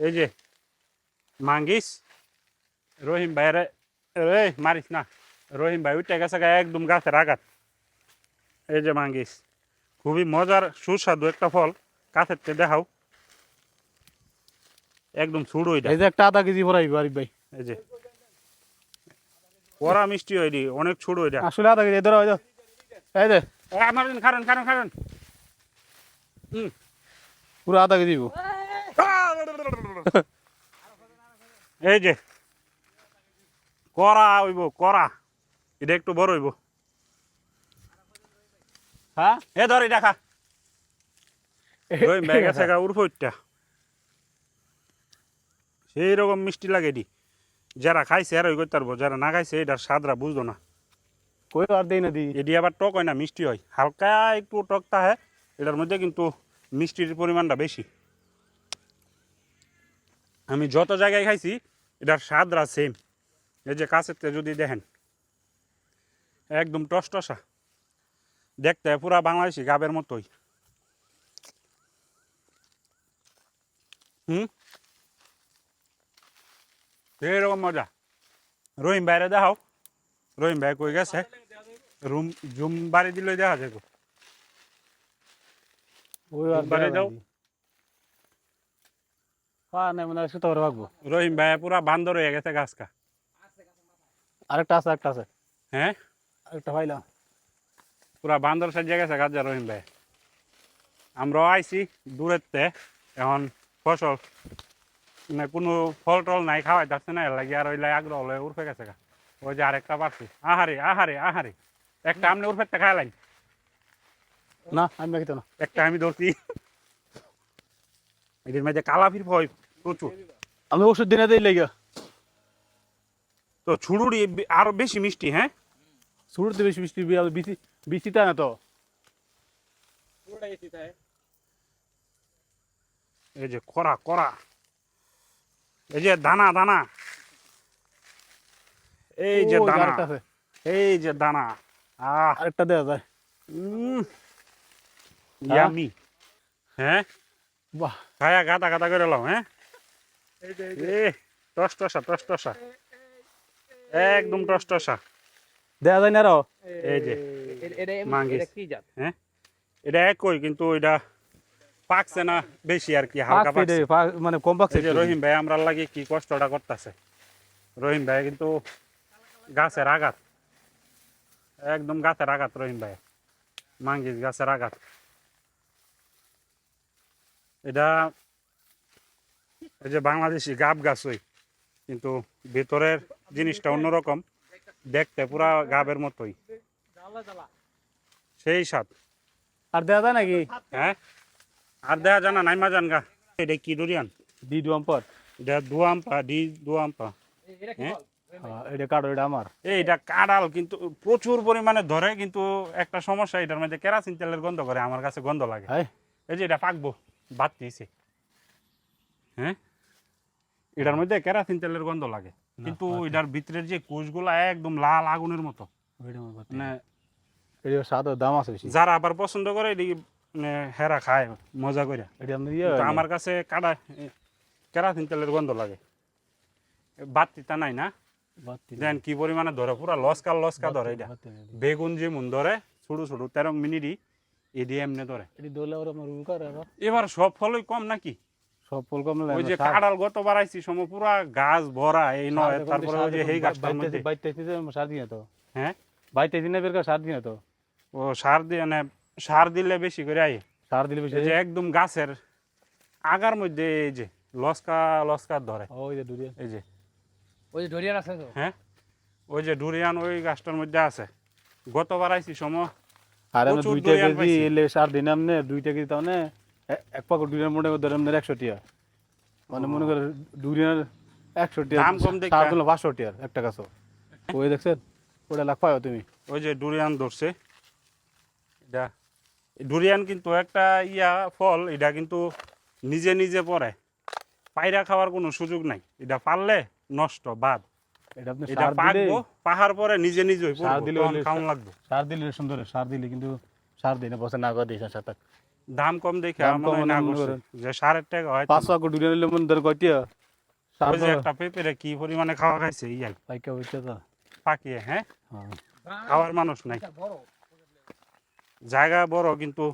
এই যে মাঙ্গিস রহিম ভাইয়ের মারিস না রহিম ভাই উঠে গেছে একদম গাছের আঘাত এই যে মাঙ্গিস খুবই মজার সুস্বাদু একটা ফল কাছের দেখাও একদম ছুড়ো এটা এই যে একটা আধা কেজি ভরাইব আরিফ ভাই এই যে কড়া মিষ্টি হয়নি অনেক ছুড়ো এটা আসলে আধা কেজি ধরো এই যে আমার কারণ কারণ কারণ পুরো আধা কেজি এই যে কড়া হইব কড়া এটা একটু বড় হইব হ্যাঁ এ ধর এটা খা রহিম ভাই গেছে গা উর্ফটা সেই রকম মিষ্টি লাগে এটি যারা খাইছে আর ওই করতে পারবো যারা না খাইছে এটার স্বাদরা বুঝতো না কই আর দেই না দি এটি আবার টক হয় না মিষ্টি হয় হালকা একটু টকটা হয় এটার মধ্যে কিন্তু মিষ্টির পরিমাণটা বেশি আমি যত জায়গায় খাইছি এটার স্বাদরা সেম এই যে কাছের যদি দেখেন একদম টসটসা দেখতে পুরা বাংলাদেশি গাবের মতোই এরকম মজা রহিম বাইরে দেখাও রহিম ভাই কই গেছে রুম জুম বাড়ি দিলে দেখা যায় ওই আর বাড়ি দাও না মানে সুতো করে ভাগবো রহিম ভাই পুরা বান্দর হয়ে গেছে গাছকা আরেকটা আছে হ্যাঁ আরেকটা পাইলাম পুরা বান্দর সাজিয়ে গেছে গাছ রহিম ভাই আমরাও আইছি দূরেতে এখন ফসল মানে কোনো ফল টল নাই খাওয়াই যাচ্ছে না এর লাগে আর ওইলাই আগ্রহ হলে উঠে গেছে গা ওই যে আরেকটা পারছি আহারে আহারে আহারে একটা আমনে উঠে খাইলাম না আমি দেখিত না একটা আমি ধরছি এদের মধ্যে কালাফির ভয় প্রচুর আমি ওষুধ দিনে দিই লেগে তো ছুড়ুড়ি আরো বেশি মিষ্টি হ্যাঁ শুরুতে বেশি মিষ্টি বিচি বিচিটা না তো এই যে কড়া কড়া এই যে দানা দানা এই যে দানা এই যে দানা আরেকটা দেওয়া যায় ইয়ামি হ্যাঁ বাহ খায়া গাদা গাদা করে লাও হ্যাঁ টসটসা একদম টসটসা দেওয়া যায় না আরো এই যে মাঙ্গিস হ্যাঁ এটা একই কিন্তু এটা পাকছে না বেশি আর কি হালকা পাকছে মানে কম পাকছে যে রহিম ভাই আমরা লাগে কি কষ্টটা করতেছে রহিম ভাই কিন্তু গাছের আঘাত একদম গাছের আঘাত রহিম ভাই মাঙ্গিস গাছের আঘাত এটা এই যে বাংলাদেশি গাব গাছ ওই কিন্তু ভিতরের জিনিসটা অন্যরকম দেখতে পুরা গাবের মতোই সেই স্বাদ আর দেওয়া যায় নাকি হ্যাঁ আর দেখা জানা নাই মাজা গা এটা কি ডুরিয়ান দি দুয়াম্পার এটা দুয়াম্পা দুয়াম্পা হ্যাঁ এটা কাটো এটা আমার এইটা কাঁড়াল কিন্তু প্রচুর পরিমাণে ধরে কিন্তু একটা সমস্যা এটার মধ্যে কেরাসিন তেলের গন্ধ করে আমার কাছে গন্ধ লাগে এই যে এটা পাকবো বাদ দিয়েছে হ্যাঁ এটার মধ্যে কেরাসিন তেলের গন্ধ লাগে কিন্তু এটার ভিতরের যে কোষগুলা একদম লাল আগুনের মতো মানে স্বাদের দাম আছে বেশি যারা আবার পছন্দ করে এটি হেরা খায় মজা করে আমার কাছে কাটা কেরাসিন তেলের গন্ধ লাগে বাত্তিটা নাই না দেন কি পরিমাণে ধরে পুরা লস্কা ধরে এটা বেগুন যেমন ধরে ছোটো ছোটো 13 মিনিটই এডি এমনি ধরে এবার সব ফলই কম নাকি সব ফল কম ওই যে কাঁড়াল গত বাড়াইছি সময় পুরা গাছ ভরা এই নয় তারপরে ওই যে এই গাছটার মধ্যে সার দিয়ে তো হ্যাঁ বাইতে দিনে বের করে সার দিয়ে তো ও সার দিয়ে মানে সার দিলে বেশি করে আই সার দিলে বেশি যে একদম গাছের আগার মধ্যে এই যে লস্কা ধরে ওই যে ডুরিয়ান এই যে ওই যে ডরিয়ান আছে তো হ্যাঁ ওই যে ডুরিয়ান ওই গাছটার মধ্যে আছে গতবার আইছি সময় আর আমি 2 কেজি এলে সার দিন আমনে 2 কেজি তাহলে এক পাক ডুরিয়ান মোটা ধরে আমনে 100 টাকা মানে মনে করে ডুরিয়ান 100 টাকা দাম কম দেখে সার দিলে 500 টাকা একটা গাছ ওই দেখছেন ওটা লাখ পাও তুমি ওই যে ডুরিয়ান ধরছে এটা ডুরিয়ান কিন্তু একটা ফল এটা কিন্তু নিজে নিজে পড়ে পায়রা খাওয়ার কোনো সুযোগ নাই এটা পারলে নষ্ট বাদ এটা আপনি এটা সার দিলে পাকবো পাহাড় পরে নিজে নিজে সার দিলে খাওয়ান লাগবে সার দিলে সুন্দর সার দিলে কিন্তু সার দিনে বসে না করে দিয়েছেন সাথে দাম কম দেখে দাম আমার কম মনে হয় না মনে করছে। করেন। যে 5.5 হয় 500 করে ডুরিয়ান নিলে মনে ধরেন কয়টিয়া ওই যে একটা পেঁপেরে কি পরিমাণে খাওয়া খাইছে ইয়াই পাইকা হইছে তো পাকিয়ে, হ্যাঁ হ্যাঁ খাওয়ার মানুষ নাই, জায়গা বড় কিন্তু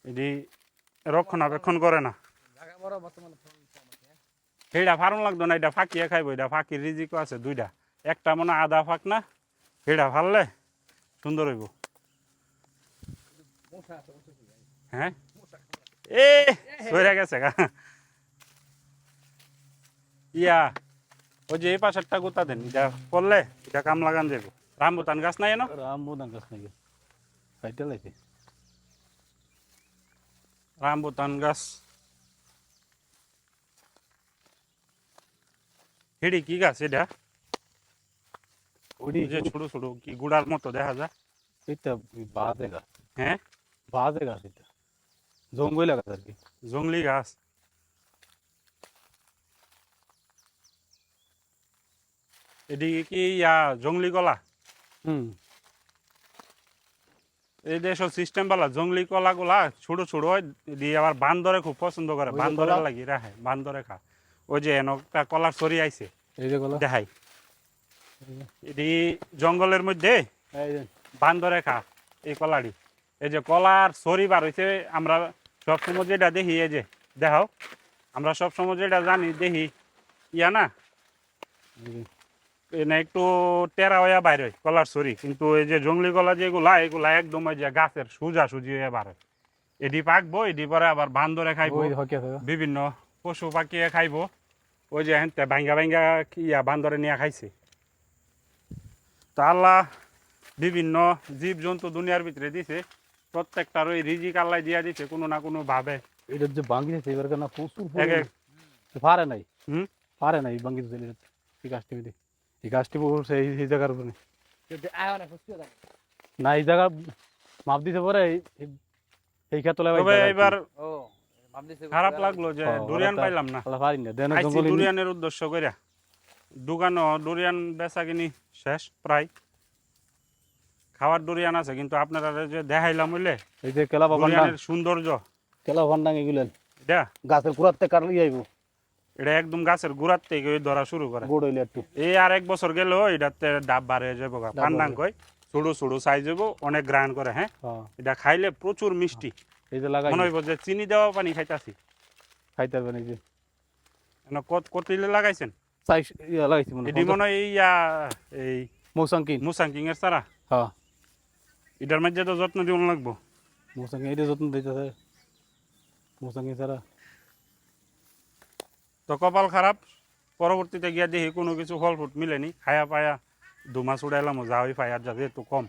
এটি রক্ষণাবেক্ষণ করে না। জায়গা বড় বর্তমানে সেইটা ফার্ম লাগতো না, এটা ফাঁকিয়ে খাইবো, এটা ফাঁকির রিজিকও আছে দুইটা, একটা মনে হয় আধা ফাঁক না, সেটা ফাললে সুন্দর হইব। হ্যাঁ এ সইরা গেছে গা ইয়া ওই যে এই পাশেরটা গোতা দেন, এটা করলে এটা কাম লাগান যাবো। রামবুতান গাছ নাই না, রামবুতান গাছ নাকি কাইটা লাইছে রামবুতান গাছ হেডি কি গাছ এটা? ওডি ওই যে ছোট ছোট কি গুড়ার মতো দেখা যায়। এটা বাজে গাছ, হ্যাঁ বাজে গাছ, এটা জঙ্গল গাছ আর কি। জংলি গাছ। এদিকে কি ইয়া জংলি কলা, হুম এই দেশের সিস্টেম বালা জংলি কলা গুলা ছোট ছোট হয়, দিয়ে আবার বান্দরে খুব পছন্দ করে, ওই যে বান্দরে কলা? লাগি রাখে, বান্দরে খা। ওই যে একটা কলার সরি আইছে এই যে গলা দেখাই, এটি জঙ্গলের মধ্যে এই যে বান্দরে খা এই কলাটি। এই যে কলার সরি বার হইছে, আমরা সবসময় যেটা দেখি, এই যে দেখাও, আমরা সবসময় যেটা জানি দেখি ইয়া না না একটু টেরা হইয়া বাইর হয় কলার সরি, কিন্তু এই যে জঙ্গলি কলা যেগুলা এগুলা একদম ওই যে গাছের সোজা সুজি হয়ে বার হয়। এডি পাকবো, এডি পরে আবার বান্দরে খাইবো, ওই হকি আছে বিভিন্ন পশু পাখি খাইবো। ওই যে হেনতে ভাঙ্গা ভাঙ্গা ইয়া বান্দরে নিয়ে খাইছে। তো আল্লাহ বিভিন্ন জীব জন্তু দুনিয়ার ভিতরে দিছে, প্রত্যেকটার ওই রিজিক আল্লাহ দিয়া দিছে কোনো না কোনো ভাবে। এটা যে ভাঙ্গিছে এবার কেন প্রচুর এক এক পারে নাই, হুম পারে নাই ভাঙ্গিছে এই গাছটি মধ্যে, এই গাছটি পড়ছে এই জায়গার উপরে আয় না খুশি থাকে না, এই জায়গা মাপ দিতে পারে এই ক্ষেত্রে তবে এবার ও ভাবতেছে খারাপ লাগলো যে ডুরিয়ান পাইলাম না। পারি না দেন আইছি জঙ্গল ডুরিয়ানের উদ্দেশ্য কইরা, দোকানও ডুরিয়ান বেচা কিনি শেষ প্রায়, খাওয়ার ডুরিয়ান আছে কিন্তু আপনারা যে দেখাইলাম হইলে এই যে কেলা বাগান ডুরিয়ানের সৌন্দর্য, কেলা ভান্ডাং এগুলেন এটা গাছের কুড়াতে কাটলি যাইব এটা একদম গাছের গোড়ার থেকে ধরা শুরু করে। গোড় হইলে একটু এই আর এক বছর গেলেও এটাতে ডাব বাড়ে যাবো, পান্ডাং কই ছোট ছোট সাইজ যাবো, অনেক গ্রাইন্ড করে। হ্যাঁ হ্যাঁ এটা খাইলে প্রচুর মিষ্টি, এই যে লাগাই মনে হইব যে চিনি দেওয়া পানি খাইতাছি। খাইতে পারবেন এই যে কতিলে লাগাইছেন সাইজ ইয়া লাগাইছি মনে এটি মনে হয় ইয়া এই মৌসাঙ্কিন মুসাংকিং এর সারা, হ্যাঁ এটার মধ্যে তো যত্ন দিন লাগবো। মৌসাঙ্কিন এটা যত্ন দিতেছে মৌসাঙ্কিন ছাড়া তো কপাল খারাপ, পরবর্তীতে গিয়া দেখি কোনো কিছু ফল ফুট মিলেনি, খায়া পায়া 2 মাস উড়াইলাম, যা হই পাই আর যা যেহেতু কম।